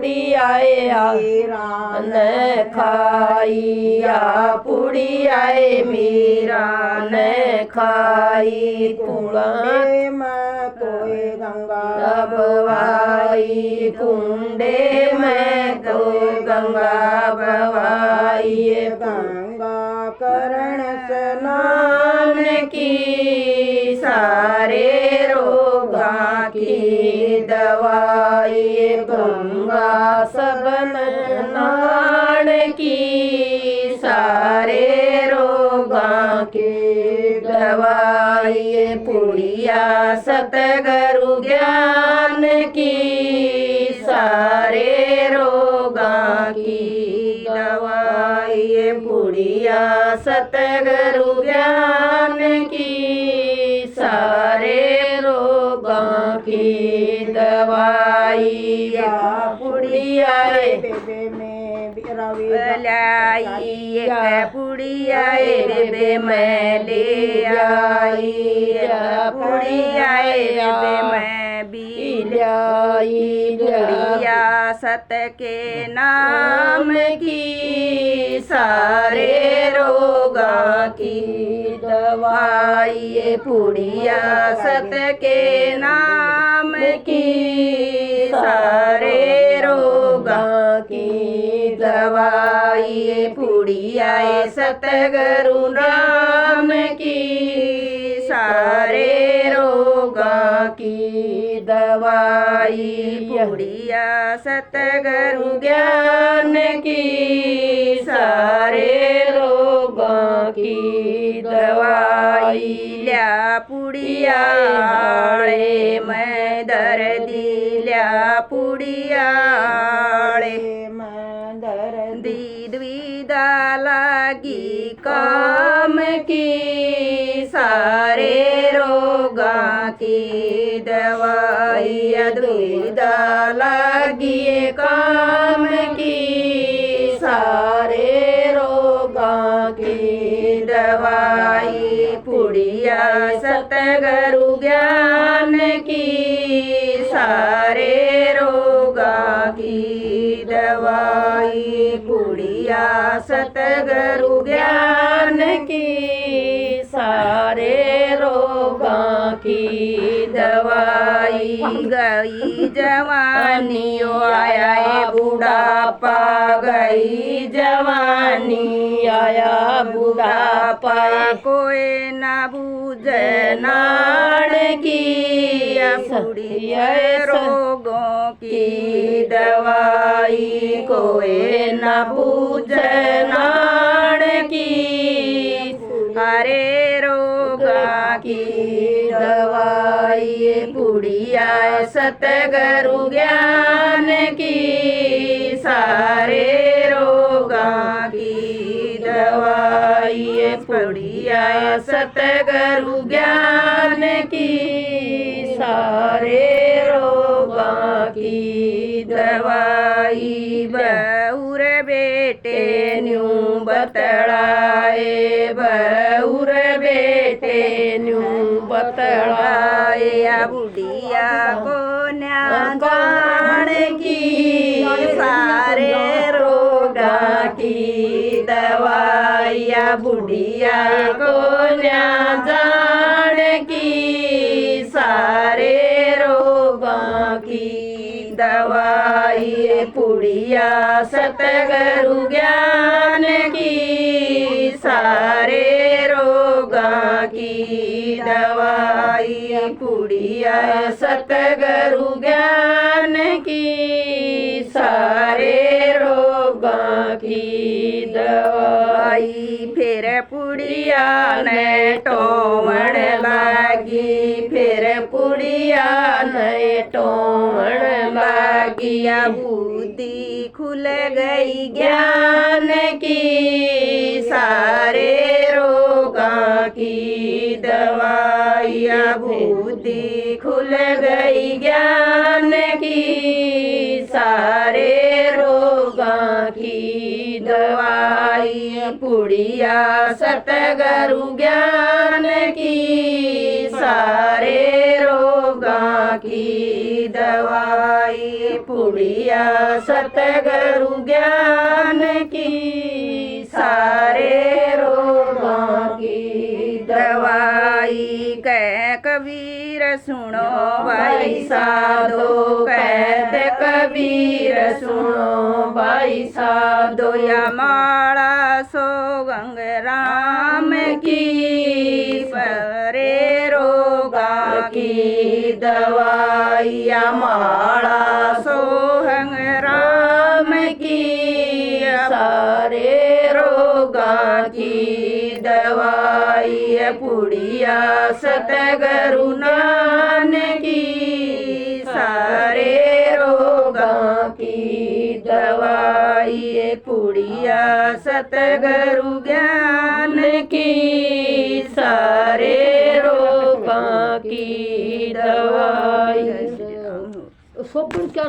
पुड़ियाए मीरा ने खाई, पुड़ियाए मीरा ने खाई। कुंडे में कोई गंगा बवाई, कुंडे में कोई गंगा बवाई। गंगा करण स्नान की, सारे रोगा की दवाई। गंगा सबन नाण की, सारे रोगा की दवाई। पुड़िया सतगुरु ज्ञान की, सारे रोगा की दवाई। पुड़िया सतगुरु ज्ञान की, सारे रोगा की दवाई। पुड़िया बेबे में लाई, पुड़ियाए बेबे मैं ले आई। पुड़ियाए बेबे मैं भी लाई। पुड़िया सत के नाम की, सारे रोगा की दवाई। पुड़िया सत के नाम की, सारे रोगा की दवाई। पुड़ियाए सतगुरु राम की, सारे रोगा की दवाई। पुड़िया सतगुरु ज्ञान की, सारे रोगा की दवाई। ल्या पुड़िया आड़े मैं दर्दी, ल्या पुड़िया आड़े मैं दर्दी। द्विधा लागी काम की, सारे रोगा की दवाई। द्विधा लागी काम की, सारे रोगा की दवाई। पुड़िया सतगुरु ज्ञान की, सारे रोगा की दवाई। पुड़िया सतगुरु ज्ञान की, सारे रोगा की दवाई। गई जवानी आया बुढ़ापा, गई जवानी आया बुढ़ापा। कोई न बूझे नाण की, पुड़िया रोगों की दवाई। कोई न बूझे नाण की, हरे रोगा की दवाई। पुड़िया सतगुरु ज्ञान की, सारे रोगा की दवाई। पुड़िया सतगुरु ज्ञान की, सारे रोगा की दवाई। बहुर बेटे न्यू बतड़ाए, बहुर बेटे न्यू बतड़ाए। बुढ़िया को न्याण की, सारे रोगा की दवाई। बुढ़िया को न्याण की, सारे रोगा की दवाई। पुड़िया सतगुरु ज्ञान की, सारे रोगा की दवाई। पुड़िया सतगुरु ज्ञान की, सारे रोगा की दवाई। फिर पुड़िया ने टोमण लागी, फिर पुड़िया ने टोमण लागी। बुद्धि खुल गई ज्ञान की, सारे रोगा की दवाई। बुद्धि खुल गई ज्ञान की, सारे रोगा की दवाई। पुड़िया सतगुरु ज्ञान की, सारे रोगां की दवाई। पुड़िया सतगुरु ज्ञान की सारे रोगां की दवाई। कह कबीर सुनो भाई साधो, कहते कबीर सुनो भाई साधो। या माला सो गंग राम की परे रोगां की दवाई। या माला सोहंग राम की सारे रोगां की दवाई। पुड़िया सतगुरु नानक की सारे रोगां की दवाई। पुड़िया सतगुरु ज्ञान की सारे रोगां की दवाई। सब क्या